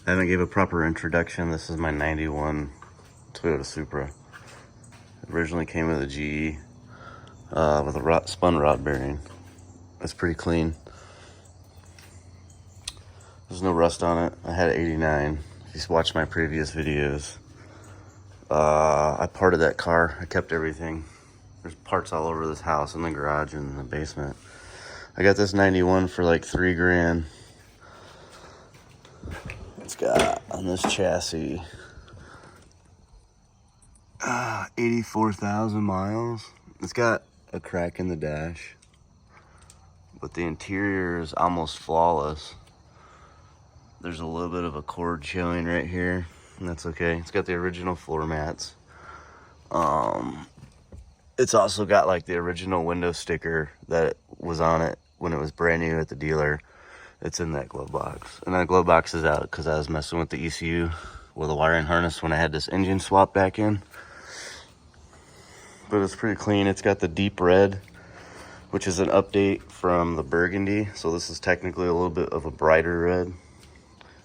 I haven't gave a proper introduction. This is my 91 Toyota Supra. It originally came with a GE with a spun rod bearing. It's pretty clean. There's no rust on it. I had an 89. If you watched my previous videos, I parted that car. I kept everything. There's parts all over this house, in the garage, and in the basement. I got this 91 for like $3 grand. It's got on this chassis 84,000 miles. It's got a crack in the dash, but the interior is almost flawless. There's a little bit of a cord showing right here, and that's okay. It's got the original floor mats. It's also got like the original window sticker that was on it when it was brand new at the dealer. It's in that glove box, and that glove box is out because I was messing with the ECU with a wiring harness when I had this engine swap back in. But it's pretty clean. It's got the deep red, which is an update from the burgundy. So this is technically a little bit of a brighter red.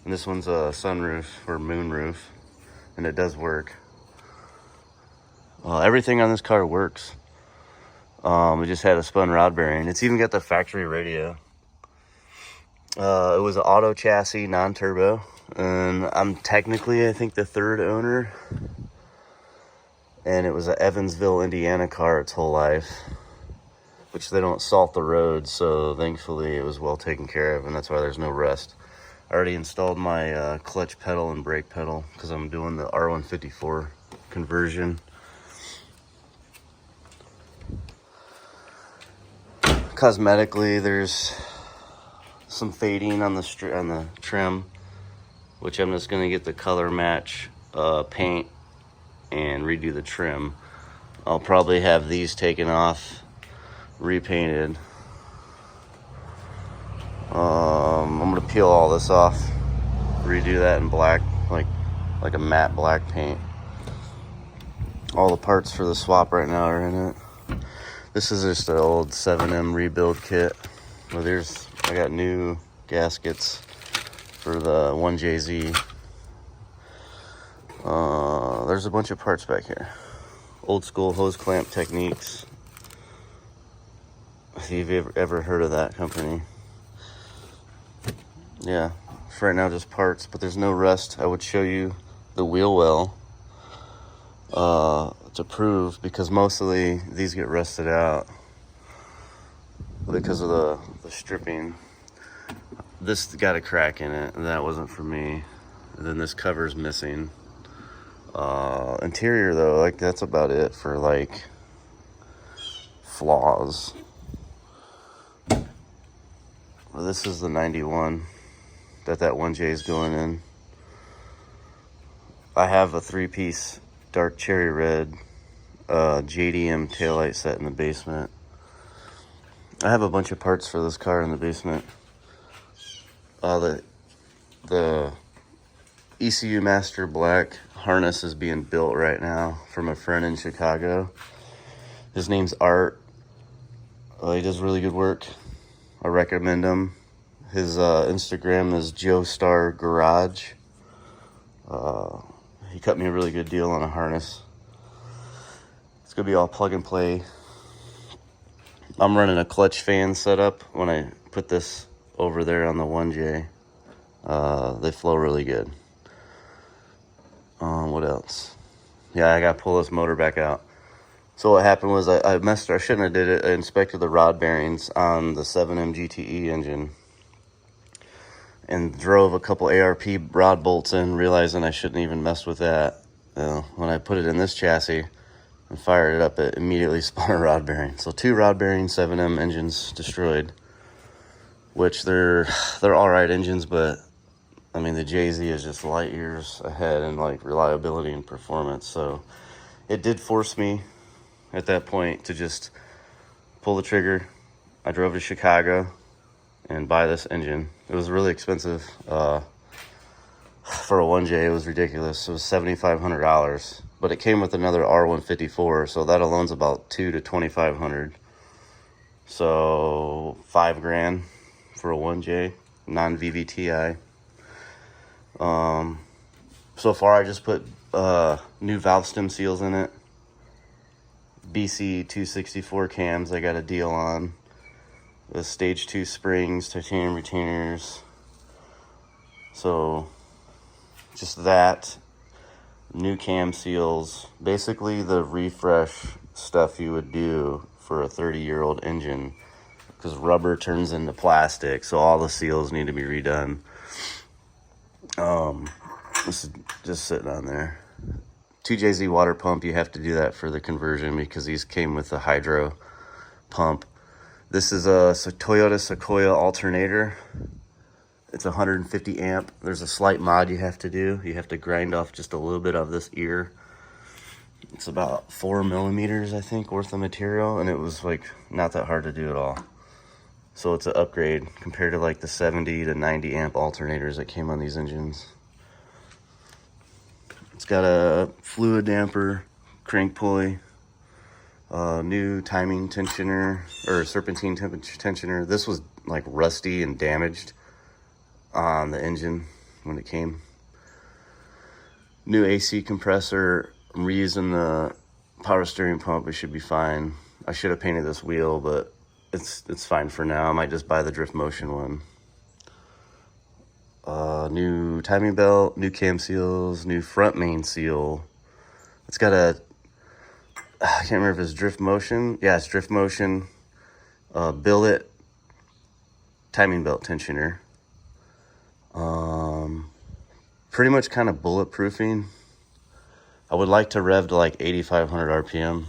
And this one's a sunroof or moonroof, and it does work. Everything on this car works. We just had a spun rod bearing. It's even got the factory radio. It was an auto chassis, non-turbo, and I'm technically, I think, the third owner. And it was an Evansville, Indiana car its whole life, which they don't salt the road, so thankfully it was well taken care of, and that's why there's no rust. I already installed my clutch pedal and brake pedal because I'm doing the R154 conversion. Cosmetically, there's some fading on the trim, which I'm just gonna get the color match paint and redo the trim. I'll probably have these taken off, repainted. I'm gonna peel all this off, redo that in black, like a matte black paint. All the parts for the swap right now are in it. This is just an old 7M rebuild kit. Well, I got new gaskets for the 1JZ. There's a bunch of parts back here. Old school hose clamp techniques. If you've ever heard of that company. Yeah, for right now just parts, but there's no rust. I would show you the wheel well to prove, because mostly these get rusted out because of the stripping. This got a crack in it, and that wasn't for me. And then this cover's missing. Interior though, like, that's about it for like flaws. Well, this is the 91 that 1J is going in. I have a 3-piece dark cherry red JDM taillight set in the basement. I have a bunch of parts for this car in the basement. The ECU Master Black harness is being built right now from a friend in Chicago. His name's Art. He does really good work. I recommend him. His Instagram is Joestar Garage. He cut me a really good deal on a harness. It's gonna be all plug and play. I'm running a clutch fan setup when I put this over there on the 1J. They flow really good. What else? Yeah, I gotta pull this motor back out. So what happened was I shouldn't have did it. I inspected the rod bearings on the 7M GTE engine and drove a couple ARP rod bolts in, realizing I shouldn't even mess with that. When I put it in this chassis and fired it up, it immediately spun a rod bearing. So 2 rod bearing 7M engines destroyed, which they're all right engines, but I mean, the JZ is just light years ahead in like reliability and performance. So it did force me at that point to just pull the trigger. I drove to Chicago and buy this engine. It was really expensive. For a 1J, it was ridiculous. It was $7,500, but it came with another R154, so that alone's about $2,000 to $2,500. So $5 grand for a 1J, non-VVTi. So far I just put new valve stem seals in it. BC 264 cams I got a deal on. The stage 2 springs, titanium retainers. So just that. New cam seals. Basically the refresh stuff you would do for a 30-year-old engine, because rubber turns into plastic, so all the seals need to be redone. This is just sitting on there. 2JZ water pump, you have to do that for the conversion because these came with a hydro pump. This is a Toyota Sequoia alternator. It's 150 amp. There's a slight mod you have to do. You have to grind off just a little bit of this ear. It's about 4 millimeters, I think, worth of material, and it was like not that hard to do at all. So it's an upgrade compared to like the 70 to 90 amp alternators that came on these engines. It's got a fluid damper, crank pulley, new timing tensioner, or serpentine tensioner. This was like rusty and damaged on the engine when it came. New AC compressor. I'm reusing the power steering pump. It should be fine. I should have painted this wheel, but it's fine for now. I might just buy the drift motion one. New timing belt, new cam seals, new front main seal. It's got a, I can't remember if it's drift motion. Yeah, it's drift motion. Billet timing belt tensioner. Pretty much kind of bulletproofing. I would like to rev to like 8,500 RPM.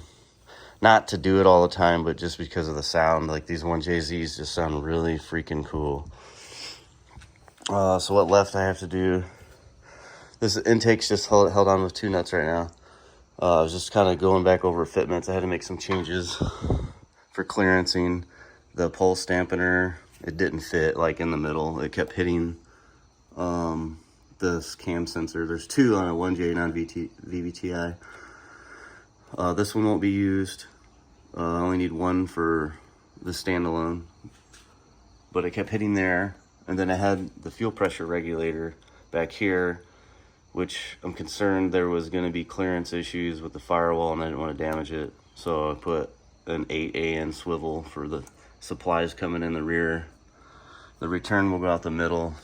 Not to do it all the time, but just because of the sound. Like these 1JZs just sound really freaking cool. So what left I have to do? This intake's just held on with 2 nuts right now. I was just kind of going back over fitments. I had to make some changes for clearancing. The pulse dampener, it didn't fit like in the middle. It kept hitting this cam sensor. There's 2 on a 1J non-VVTi. This one won't be used. I only need 1 for the standalone. But it kept hitting there. And then I had the fuel pressure regulator back here, which I'm concerned there was going to be clearance issues with the firewall and I didn't want to damage it. So I put an 8AN swivel for the supplies coming in the rear. The return will go out the middle.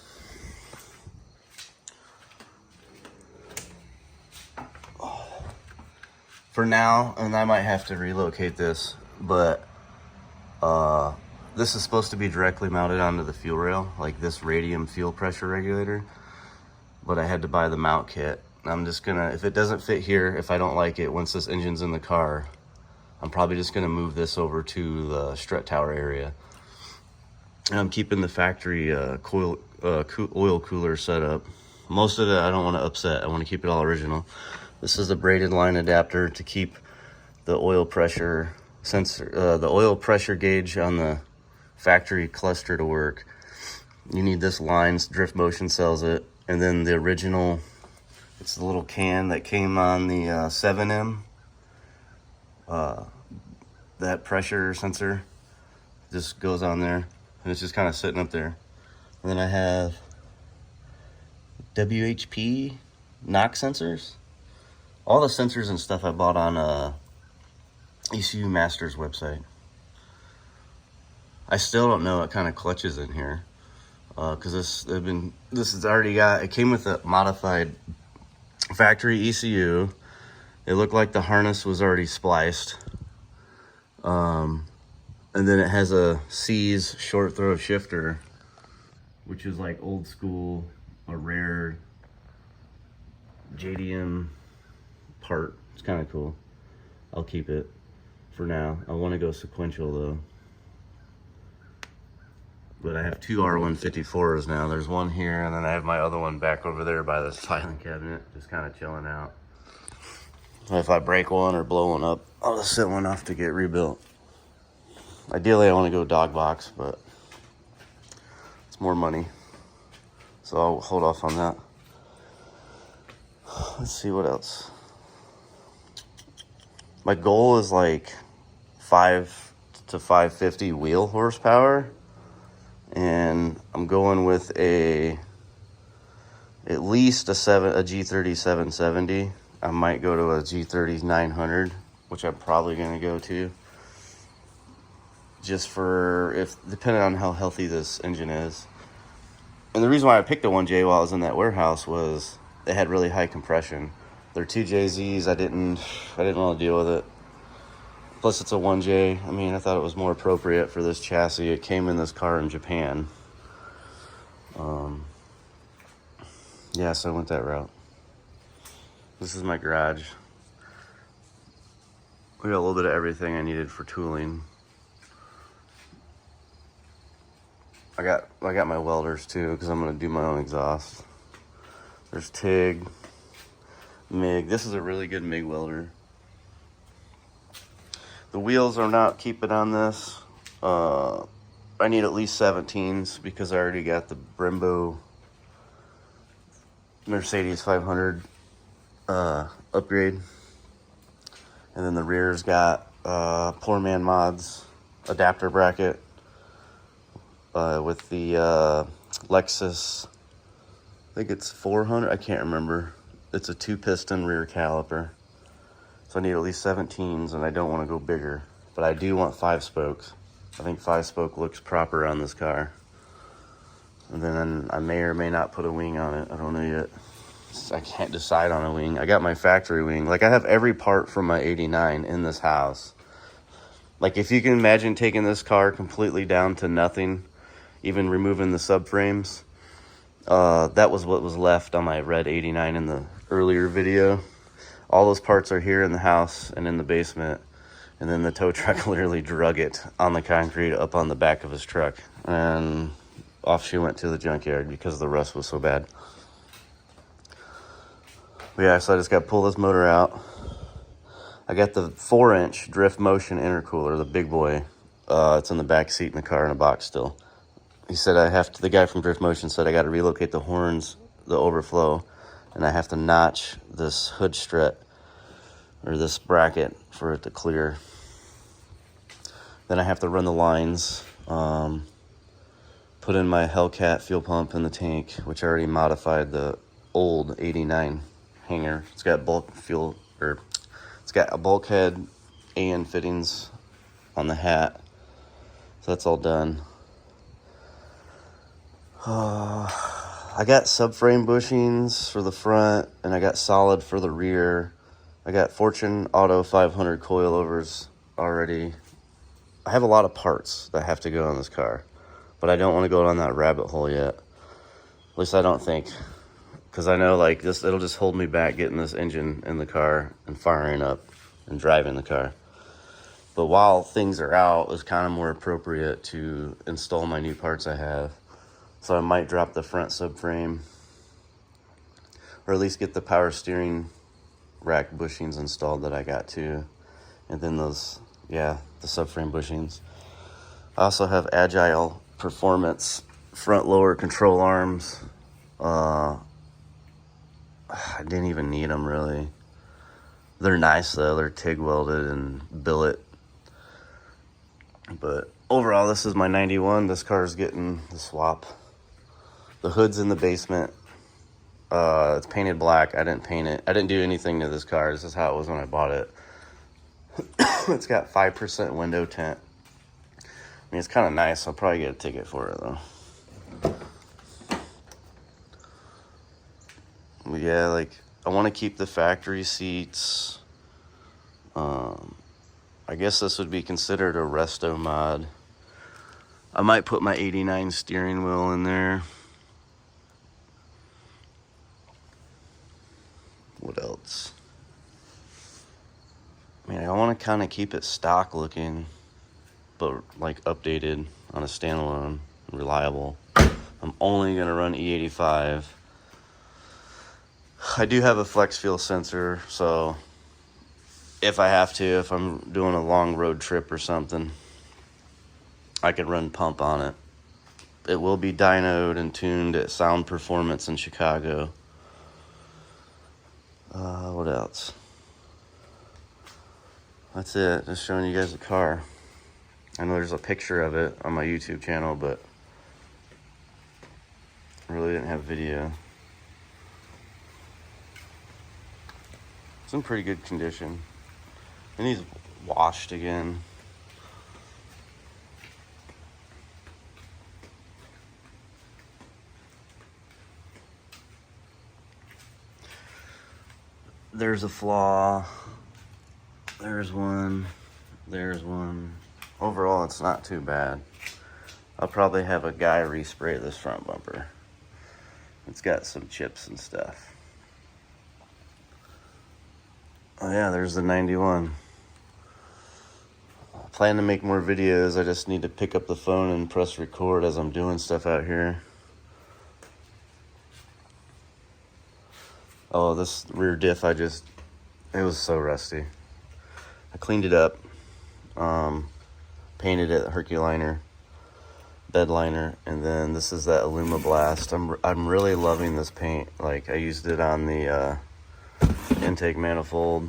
For now, and I might have to relocate this, but this is supposed to be directly mounted onto the fuel rail, like this Radium fuel pressure regulator, but I had to buy the mount kit. I'm just gonna, if it doesn't fit here, if I don't like it, once this engine's in the car, I'm probably just gonna move this over to the strut tower area. And I'm keeping the factory oil cooler set up. Most of it I don't want to upset. I want to keep it all original. This is a braided line adapter to keep the oil pressure sensor, the oil pressure gauge on the factory cluster to work. You need this line. Drift Motion sells it. And then the original, it's the little can that came on the 7M. That pressure sensor just goes on there. And it's just kind of sitting up there. And then I have WHP NOx sensors. All the sensors and stuff I bought on ECU Master's website. I still don't know what kind of clutch is in here, because this has already got, it came with a modified factory ECU. It looked like the harness was already spliced, and then it has a C's short throw shifter, which is like old school, a rare JDM part. It's kind of cool. I'll keep it for now. I want to go sequential though. But I have 2 R154s now. There's one here, and then I have my other one back over there by this filing cabinet, just kind of chilling out. If I break one or blow one up, I'll just send one off to get rebuilt. Ideally, I want to go dog box, but it's more money, so I'll hold off on that. Let's see what else. My goal is like 5 to 550 wheel horsepower, and I'm going with a at least a G30-770. I might go to a G30-900, which I'm probably going to go to. Just for, if depending on how healthy this engine is. And the reason why I picked a 1J while I was in that warehouse was they had really high compression. They're 2JZs. I didn't want to deal with it. Plus it's a 1J. I mean, I thought it was more appropriate for this chassis. It came in this car in Japan. Yeah, so I went that route. This is my garage. We got a little bit of everything I needed for tooling. I got my welders too, because I'm gonna do my own exhaust. There's TIG, MIG. This is a really good MIG welder. The wheels are not keeping on this. I need at least 17s because I already got the Brembo Mercedes 500 upgrade. And then the rear's got Poor Man Mods adapter bracket with the Lexus, I think it's 400, I can't remember. It's a 2-piston rear caliper. So I need at least 17s, and I don't want to go bigger. But I do want 5 spokes. I think 5-spoke looks proper on this car. And then I may or may not put a wing on it. I don't know yet. I can't decide on a wing. I got my factory wing. Like, I have every part from my 89 in this house. Like, if you can imagine taking this car completely down to nothing, even removing the subframes, that was what was left on my red 89 in the earlier video. All those parts are here in the house and in the basement. And then the tow truck literally drug it on the concrete up on the back of his truck. And off she went to the junkyard because the rust was so bad. But yeah, so I just got to pull this motor out. I got the 4-inch drift motion intercooler, the big boy. It's in the back seat in the car in a box still. He said the guy from Drift Motion said I got to relocate the horns, the overflow, and I have to notch this hood strut or this bracket for it to clear. Then I have to run the lines, put in my Hellcat fuel pump in the tank, which I already modified the old 89 hanger. It's got it's got a bulkhead and fittings on the hat. So that's all done. I got subframe bushings for the front, and I got solid for the rear. I got Fortune Auto 500 coilovers already. I have a lot of parts that have to go on this car, but I don't want to go down that rabbit hole yet. At least I don't think, because I know like this, it'll just hold me back getting this engine in the car and firing up and driving the car. But while things are out, it's kind of more appropriate to install my new parts I have. So I might drop the front subframe, or at least get the power steering rack bushings installed that I got too. And then those, yeah, the subframe bushings. I also have Agile Performance front lower control arms. I didn't even need them really. They're nice though, they're TIG welded and billet. But overall, this is my 91. This car is getting the swap. The hood's in the basement. It's painted black. I didn't paint it. I didn't do anything to this car. This is how it was when I bought it. It's got 5% window tint. I mean, it's kind of nice. I'll probably get a ticket for it though. But yeah, like I want to keep the factory seats. I guess this would be considered a resto mod. I might put my 89 steering wheel in there. What else? I mean, I want to kind of keep it stock looking, but like updated on a standalone, reliable. I'm only going to run E85. I do have a flex fuel sensor, so if I have to, if I'm doing a long road trip or something, I could run pump on it. It will be dynoed and tuned at Sound Performance in Chicago. What else? That's it. Just showing you guys the car. I know there's a picture of it on my YouTube channel, but I really didn't have video. It's in pretty good condition. It needs washed again. There's a flaw. There's one. There's one. Overall, it's not too bad. I'll probably have a guy respray this front bumper. It's got some chips and stuff. Oh yeah, there's the 91. I plan to make more videos. I just need to pick up the phone and press record as I'm doing stuff out here. Oh, this rear diff, it was so rusty. I cleaned it up, painted it Herculiner, bed liner, and then this is that Illuma Blast. I'm really loving this paint. Like, I used it on the intake manifold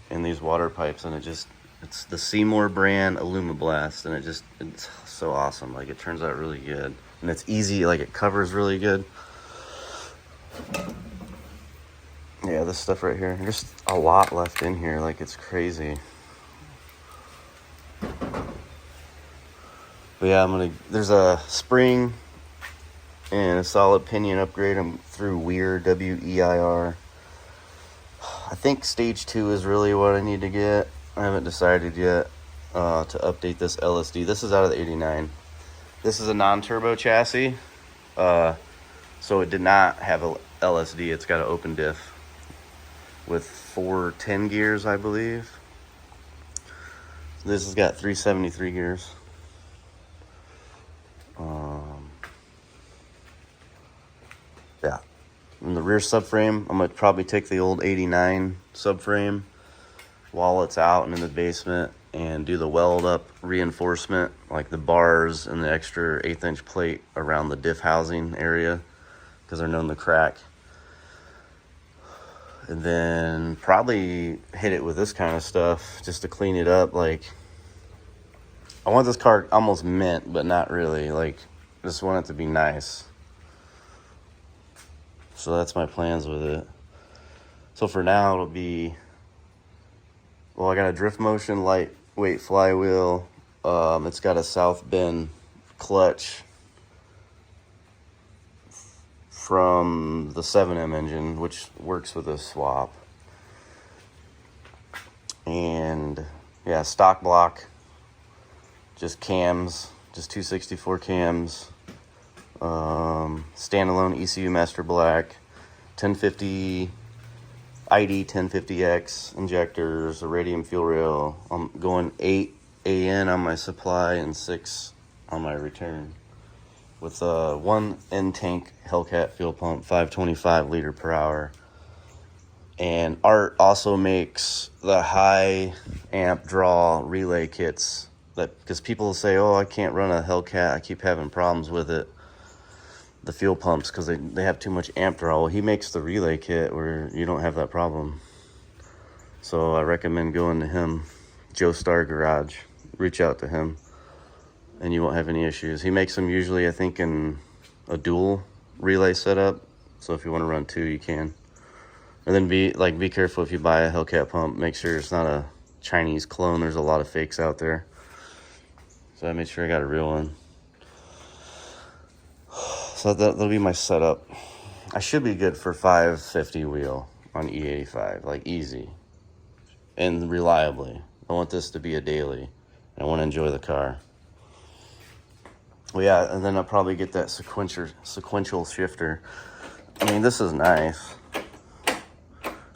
and these water pipes, and it's the Seymour brand Illuma Blast, and it's so awesome. Like, it turns out really good, and it's easy. Like, it covers really good. Yeah, this stuff right here, there's a lot left in here. Like, it's crazy. But yeah, there's a spring and a solid pinion upgrade. I'm through Weir, W-E-I-R. I think stage 2 is really what I need to get. I haven't decided yet to update this LSD. This is out of the 89. This is a non-turbo chassis, so it did not have a LSD. It's got an open diff with 410 gears, I believe. This has got 373 gears. Yeah. In the rear subframe, I'm going to probably take the old 89 subframe while it's out and in the basement and do the weld up reinforcement, like the bars and the extra 1/8 plate around the diff housing area, because they're known to crack. And then probably hit it with this kind of stuff just to clean it up. Like, I want this car almost mint, but not really. Like, I just want it to be nice. So that's my plans with it. So for now, it'll be, well, I got a drift motion lightweight flywheel. It's got a Southbend clutch from the 7M engine, which works with a swap. And yeah, stock block, just cams, just 264 cams. Standalone ECU Master Black, 1050 ID 1050X injectors, a radium fuel rail. I'm going 8 AN on my supply and 6 on my return, with a 1 end tank Hellcat fuel pump, 525 liter per hour. And Art also makes the high amp draw relay kits, that because people say, oh, I can't run a Hellcat, I keep having problems with it, the fuel pumps, because they have too much amp draw. Well, he makes the relay kit where you don't have that problem. So I recommend going to him, Joe Star Garage. Reach out to him and you won't have any issues. He makes them usually, I think, in a dual relay setup, so if you want to run 2, you can. And then be careful if you buy a Hellcat pump. Make sure it's not a Chinese clone. There's a lot of fakes out there. So I made sure I got a real one. So that'll be my setup. I should be good for 550 wheel on E85, like easy and reliably. I want this to be a daily. I want to enjoy the car. Well, yeah, and then I'll probably get that sequential shifter. I mean, this is nice.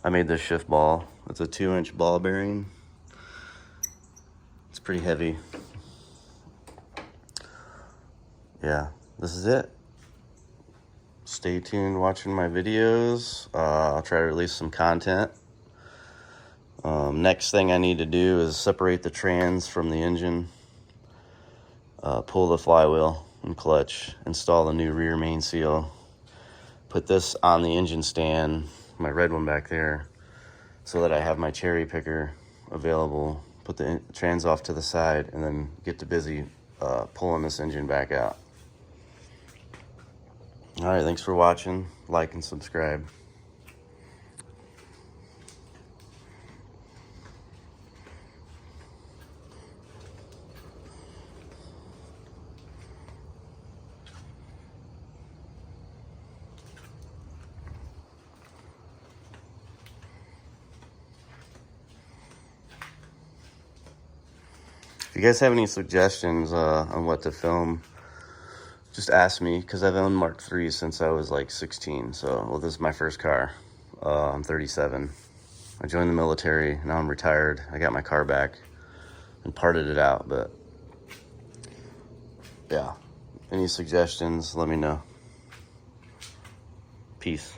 I made this shift ball. It's a 2-inch ball bearing. It's pretty heavy. Yeah, this is it. Stay tuned watching my videos. I'll try to release some content. Next thing I need to do is separate the trans from the engine, pull the flywheel and clutch, install the new rear main seal, put this on the engine stand, my red one back there, so that I have my cherry picker available, put the trans off to the side, and then get to busy pulling this engine back out. All right, thanks for watching. Like and subscribe. If you guys have any suggestions on what to film, just ask me, because I've owned Mark III since I was like 16. So, well, this is my first car. I'm 37. I joined the military. Now I'm retired. I got my car back and parted it out. But yeah, any suggestions, let me know. Peace.